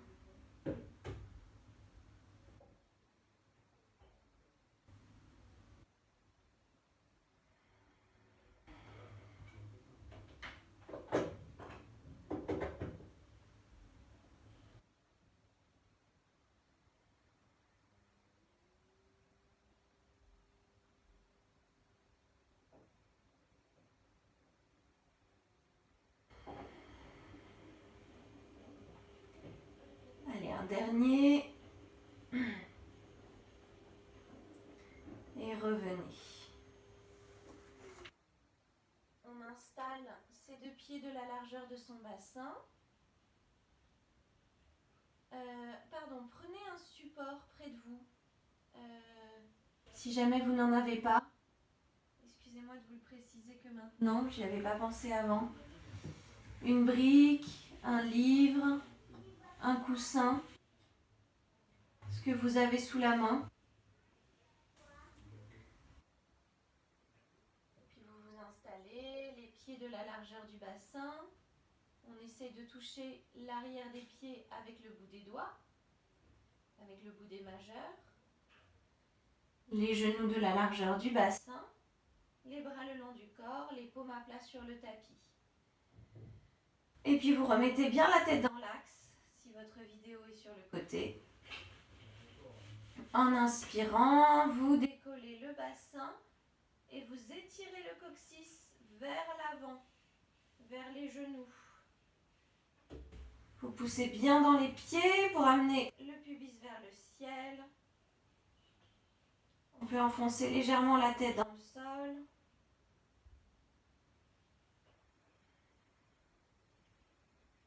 Speaker 1: Allez, un dernier. Et revenez. On installe ses deux pieds de la largeur de son bassin. Prenez un support près de vous. Si jamais vous n'en avez pas, excusez-moi de vous le préciser que maintenant, j'y avais pas pensé avant. Une brique, un livre, un coussin, ce que vous avez sous la main. Puis vous vous installez, les pieds de la largeur du bassin. On essaie de toucher l'arrière des pieds avec le bout des doigts, avec le bout des majeurs. Les genoux de la largeur du bassin, les bras le long du corps, les paumes à plat sur le tapis. Et puis vous remettez bien la tête dans l'axe, si votre vidéo est sur le côté. En inspirant, vous décollez le bassin et vous étirez étirez le coccyx vers l'avant, vers les genoux. Vous poussez bien dans les pieds pour amener le pubis vers le ciel. On peut enfoncer légèrement la tête dans le sol.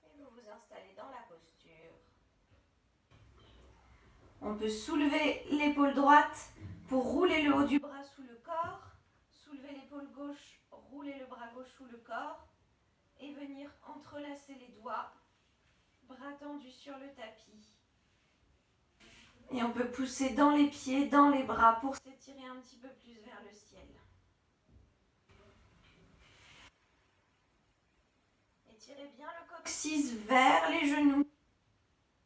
Speaker 1: Et vous vous installez dans la posture. On peut soulever l'épaule droite pour rouler le haut du bras sous le corps. Soulever l'épaule gauche, rouler le bras gauche sous le corps. Et venir entrelacer les doigts, bras tendus sur le tapis. Et on peut pousser dans les pieds, dans les bras pour s'étirer un petit peu plus vers le ciel. Étirez bien le coccyx vers les genoux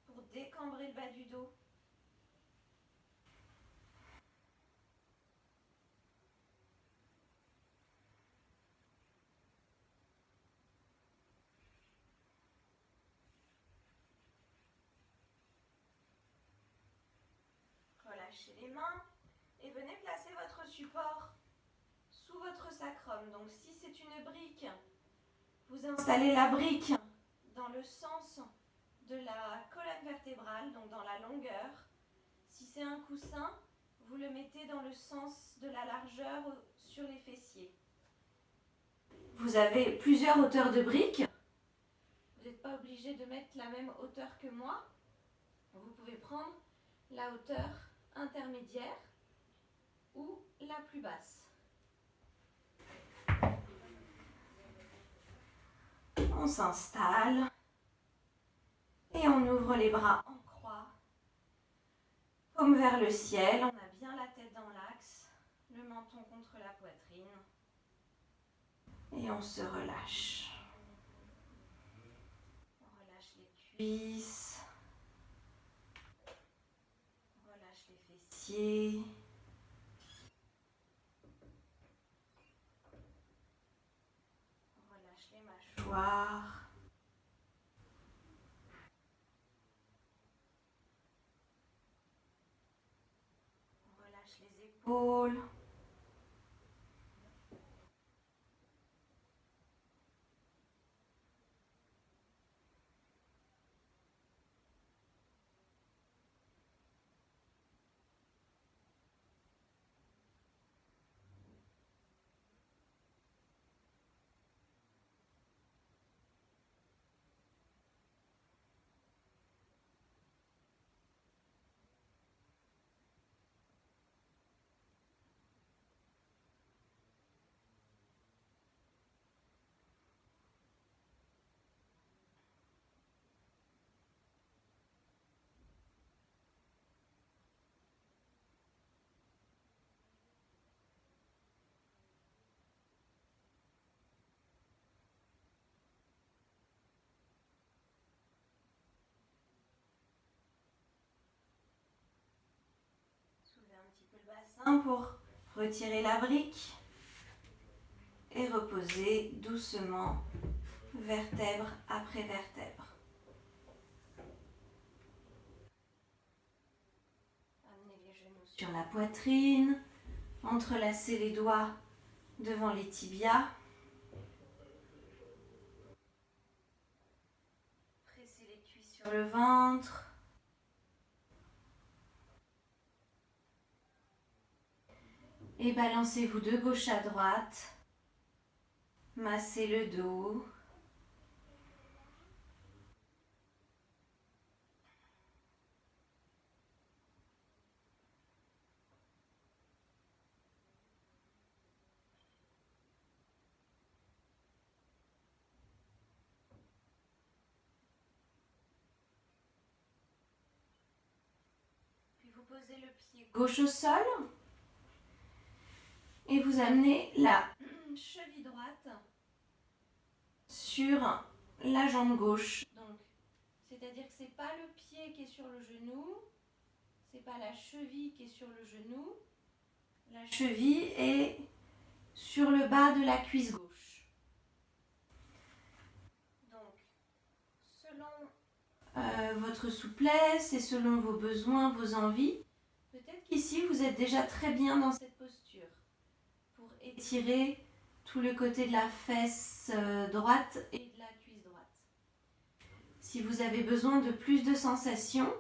Speaker 1: pour décambrer le bas du dos. Relâchez les mains et venez placer votre support sous votre sacrum. Donc si c'est une brique, vous installez la brique dans le sens de la colonne vertébrale, donc dans la longueur. Si c'est un coussin, vous le mettez dans le sens de la largeur sur les fessiers. Vous avez plusieurs hauteurs de briques. Vous n'êtes pas obligé de mettre la même hauteur que moi. Vous pouvez prendre la hauteur intermédiaire ou la plus basse. On s'installe et on ouvre les bras en croix, paume vers le ciel. On a bien la tête dans l'axe, le menton contre la poitrine et on se relâche. On relâche les cuisses, on relâche les fessiers. On relâche les mâchoires. On relâche les épaules. Soulevez un petit peu le bassin pour retirer la brique et reposer doucement vertèbre après vertèbre. Amenez les genoux sur la poitrine, entrelacez les doigts devant les tibias. Pressez les cuisses sur le ventre. Et balancez-vous de gauche à droite. Massez le dos. Puis vous posez le pied gauche au sol. Et vous amenez la cheville droite sur la jambe gauche. Donc, c'est-à-dire que ce n'est pas le pied qui est sur le genou, ce n'est pas la cheville qui est sur le genou. La cheville est sur le bas de la cuisse gauche. Donc, selon votre souplesse et selon vos besoins, vos envies, peut-être qu'ici vous êtes déjà très bien dans cette posture. Pour étirer tout le côté de la fesse droite et de la cuisse droite. Si vous avez besoin de plus de sensations,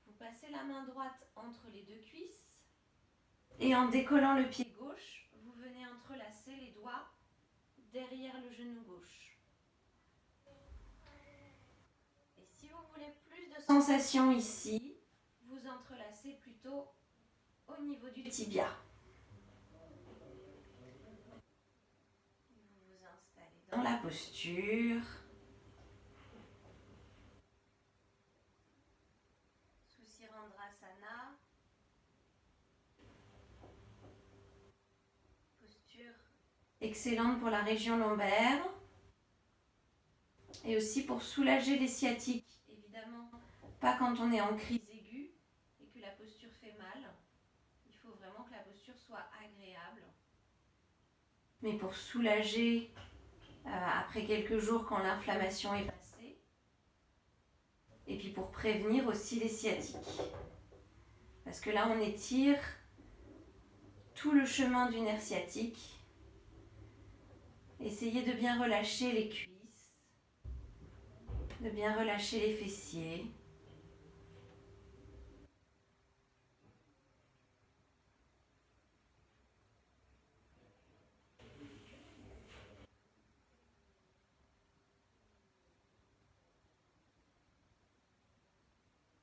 Speaker 1: vous passez la main droite entre les deux cuisses et en décollant le pied gauche, vous venez entrelacer les doigts derrière le genou gauche. Et si vous voulez plus de sensations ici, vous entrelacez plutôt au niveau du tibia. Vous vous installez dans la posture. Susirandrasana. Posture excellente pour la région lombaire et aussi pour soulager les sciatiques. Évidemment, pas quand on est en crise aiguë et que la posture fait mal. Il faut vraiment que la posture soit agréable. Mais pour soulager après quelques jours quand l'inflammation est passée. Et puis pour prévenir aussi les sciatiques. Parce que là, on étire tout le chemin du nerf sciatique. Essayez de bien relâcher les cuisses, de bien relâcher les fessiers.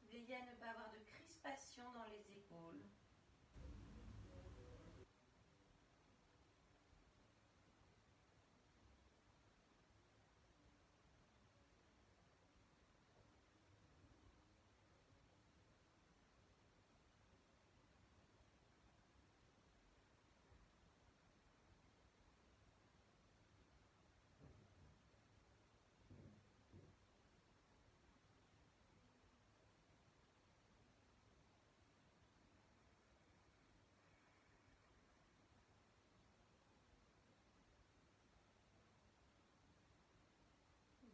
Speaker 1: Veillez à ne pas avoir de crispation dans les épaules.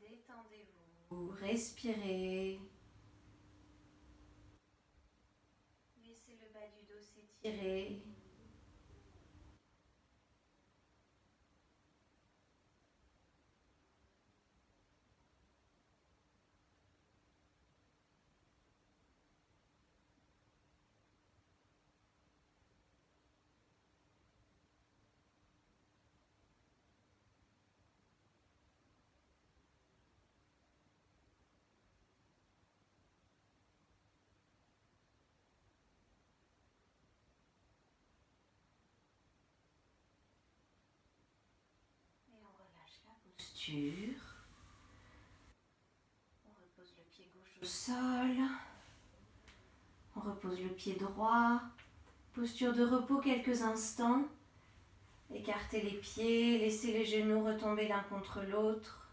Speaker 1: Détendez-vous, respirez. Laissez le bas du dos s'étirer. Posture. On repose le pied gauche au sol. On repose le pied droit. Posture de repos quelques instants. Écartez les pieds, laissez les genoux retomber l'un contre l'autre.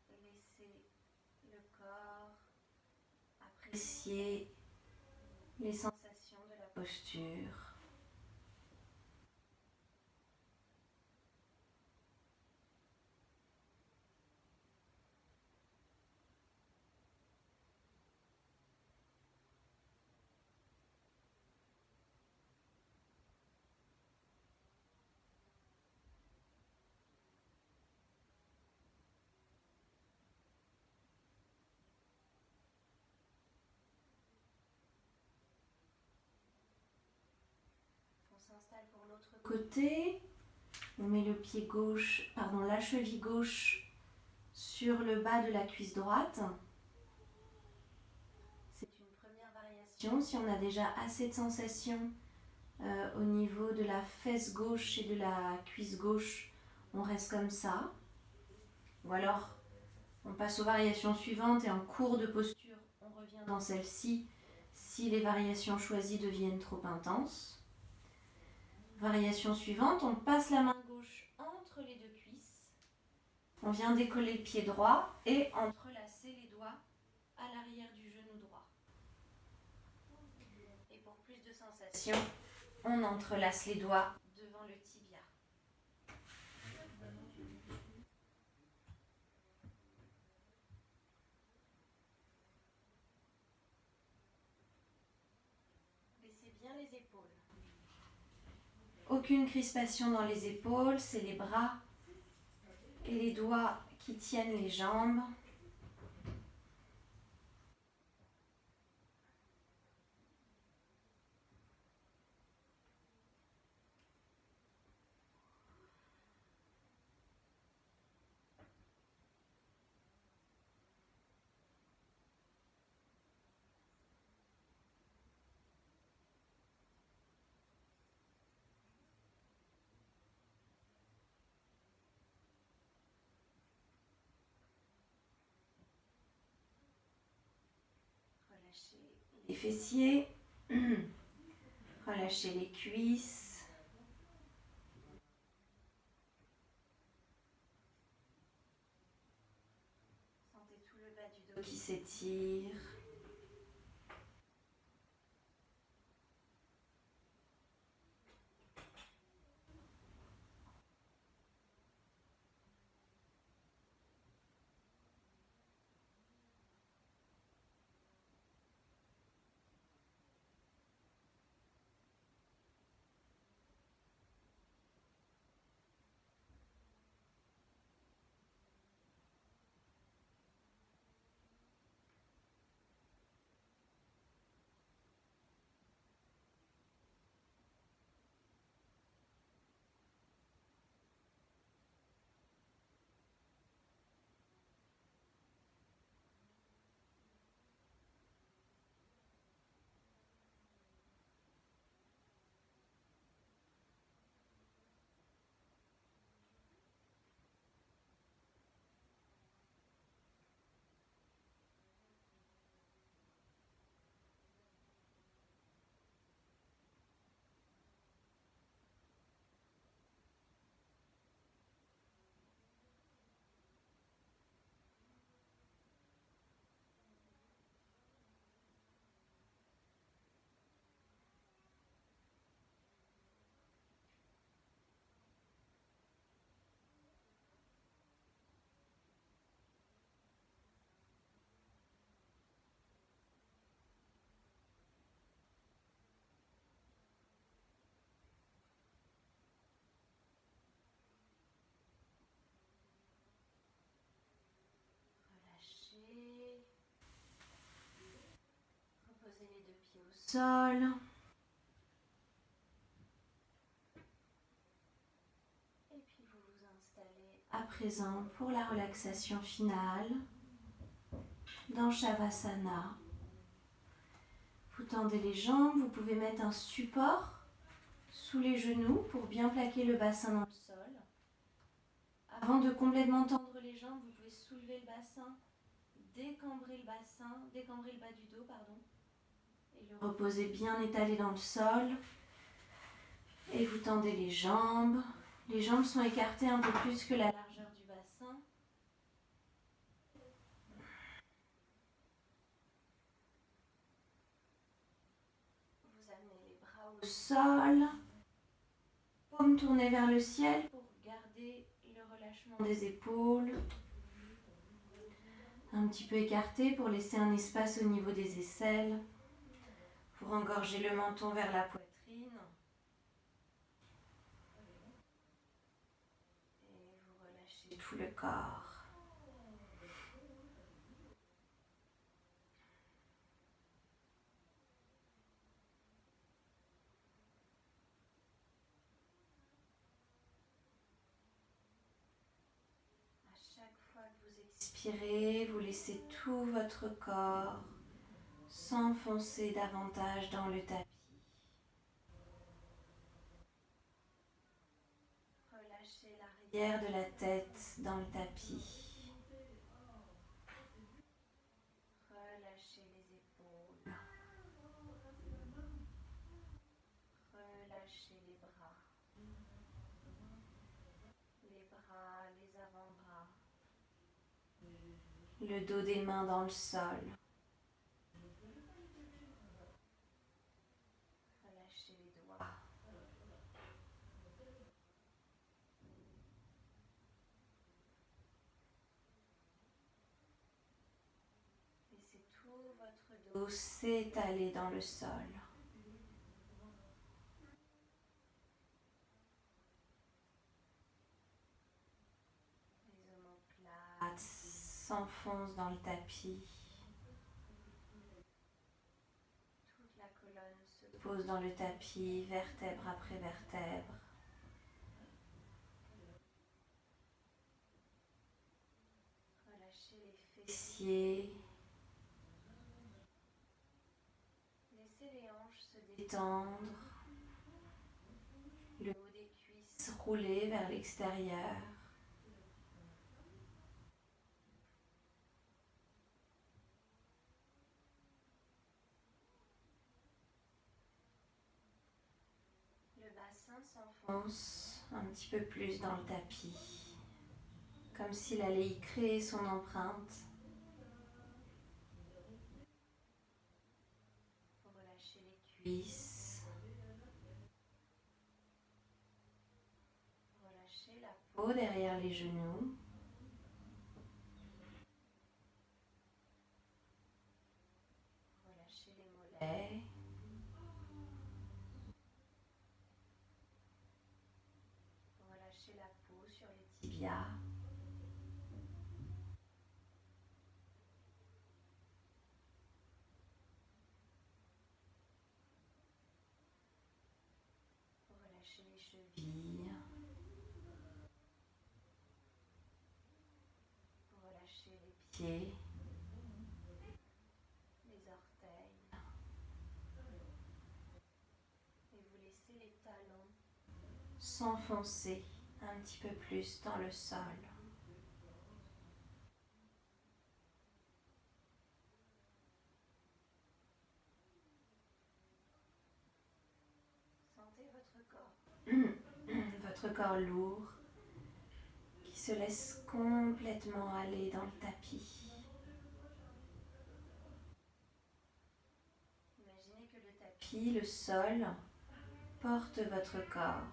Speaker 1: Et laissez le corps apprécier les sensations de la posture. S'installe pour l'autre côté. On met le pied gauche, la cheville gauche sur le bas de la cuisse droite. C'est une première variation. Si on a déjà assez de sensations au niveau de la fesse gauche et de la cuisse gauche, on reste comme ça. Ou alors, on passe aux variations suivantes et en cours de posture, on revient dans celle-ci si les variations choisies deviennent trop intenses. Variation suivante, on passe la main gauche entre les deux cuisses. On vient décoller le pied droit et entrelacer les doigts à l'arrière du genou droit. Et pour plus de sensation, on entrelace les doigts devant le tibia. Laissez bien les épaules. Aucune crispation dans les épaules, c'est les bras et les doigts qui tiennent les jambes. Relâchez les fessiers, relâchez les cuisses. Sentez tout le bas du dos qui s'étire. Relâchez. Reposez les deux pieds au sol. Et puis vous vous installez à présent pour la relaxation finale dans Shavasana. Vous tendez les jambes, vous pouvez mettre un support sous les genoux pour bien plaquer le bassin dans le sol. Avant de complètement tendre les jambes, vous pouvez soulever le bassin, décambrer le bas du dos, et le reposer bien étalé dans le sol. Et vous tendez les jambes. Les jambes sont écartées un peu plus que la largeur du bassin. Vous amenez les bras au sol. Paumes tournées vers le ciel pour garder le relâchement des épaules. Un petit peu écarté pour laisser un espace au niveau des aisselles. Pour engorger le menton vers la poitrine. Et vous relâchez tout le corps. À chaque fois que vous expirez, vous laissez tout votre corps s'enfoncer davantage dans le tapis. Relâchez l'arrière de la tête dans le tapis. Relâchez les épaules. Relâchez les bras. Les avant-bras. Le dos des mains dans le sol. Relâchez les doigts. Laissez tout votre dos s'étaler dans le sol. s'enfonce dans le tapis. Toute la colonne se pose dans le tapis, vertèbre après vertèbre. Relâchez les fessiers. Laissez les hanches se détendre. Le haut des cuisses rouler vers l'extérieur. Le bassin s'enfonce un petit peu plus dans le tapis, comme s'il allait y créer son empreinte. Relâchez les cuisses. Relâchez la peau derrière les genoux. Relâchez les mollets. Relâchez la peau sur les tibias. Relâchez les chevilles. Relâchez les pieds. Les orteils. Et vous laissez les talons s'enfoncer un petit peu plus dans le sol. Sentez votre corps lourd qui se laisse complètement aller dans le tapis. Imaginez que le tapis, le sol, porte votre corps.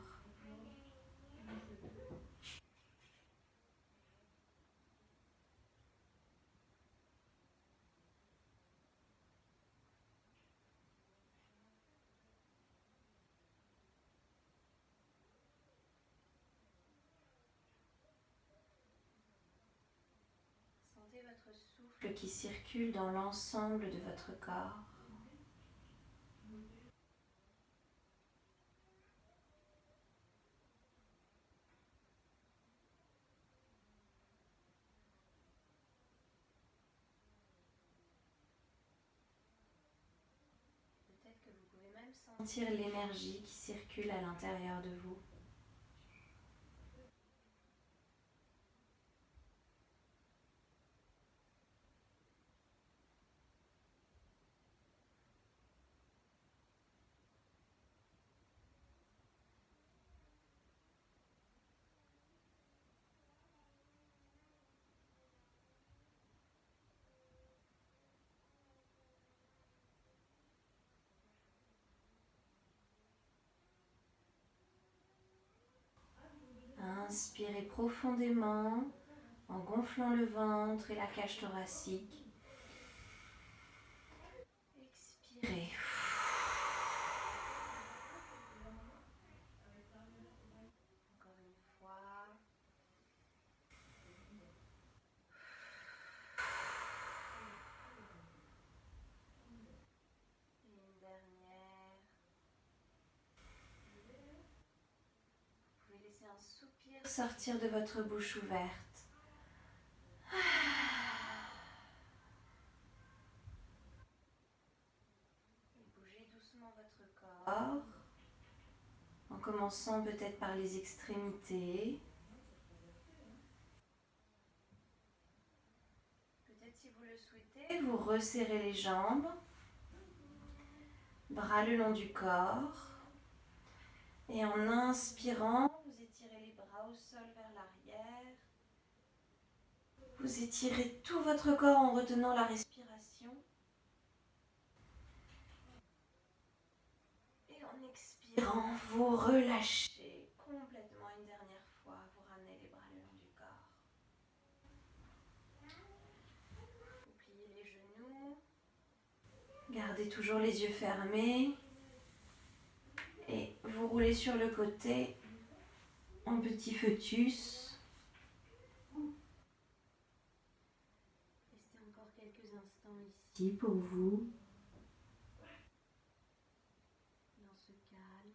Speaker 1: Sentez votre souffle qui circule dans l'ensemble de votre corps. Peut-être que vous pouvez même sentir l'énergie qui circule à l'intérieur de vous. Inspirez profondément en gonflant le ventre et la cage thoracique. Expirez. Encore une fois. Et une dernière. Vous pouvez laisser un soupir sortir de votre bouche ouverte. Et bougez doucement votre corps, en commençant peut-être par les extrémités. Peut-être si vous le souhaitez, vous resserrez les jambes, bras le long du corps. Et en inspirant, vous étirez les bras au sol vers l'arrière. Vous étirez tout votre corps en retenant la respiration. Et en expirant, vous relâchez complètement une dernière fois. Vous ramenez les bras le long du corps. Vous pliez les genoux. Gardez toujours les yeux fermés. Et vous roulez sur le côté en petit fœtus. ici pour vous, dans ce calme.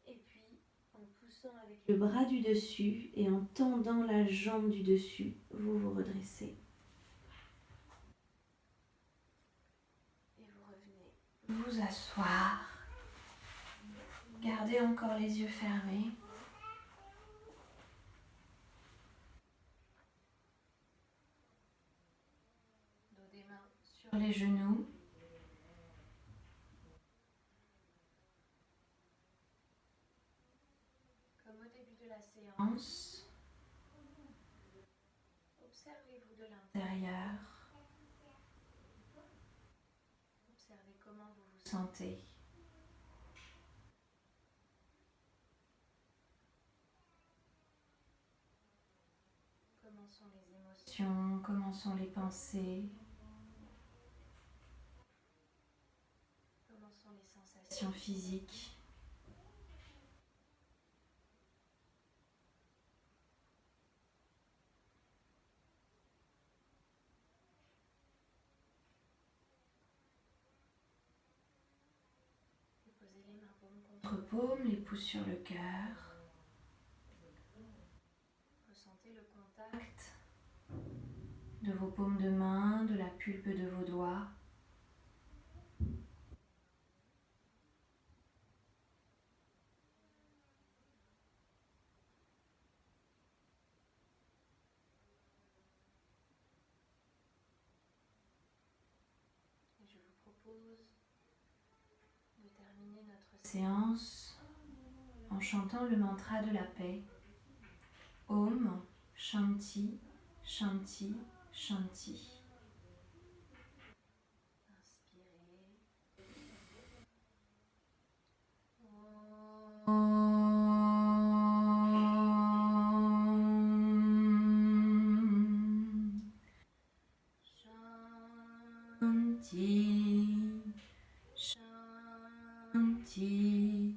Speaker 1: Et puis, en poussant avec le bras du dessus et en tendant la jambe du dessus, vous vous redressez. Et vous revenez vous asseoir. Gardez encore les yeux fermés. Dos des mains sur les genoux. Comme au début de la séance, observez-vous de l'intérieur. Observez comment vous vous sentez. Comment sont les émotions, comment sont les pensées, comment sont les sensations physiques. Posez les mains paume contre paume, les pouces sur le cœur. Ressentez le contact de vos paumes de main, de la pulpe de vos doigts. Et je vous propose de terminer notre séance en chantant le mantra de la paix. Om Shanti Shanti Shanti. Inspirez. Shanti Shanti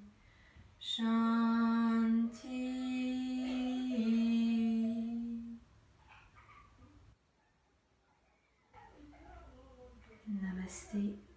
Speaker 1: Shanti. Namasté.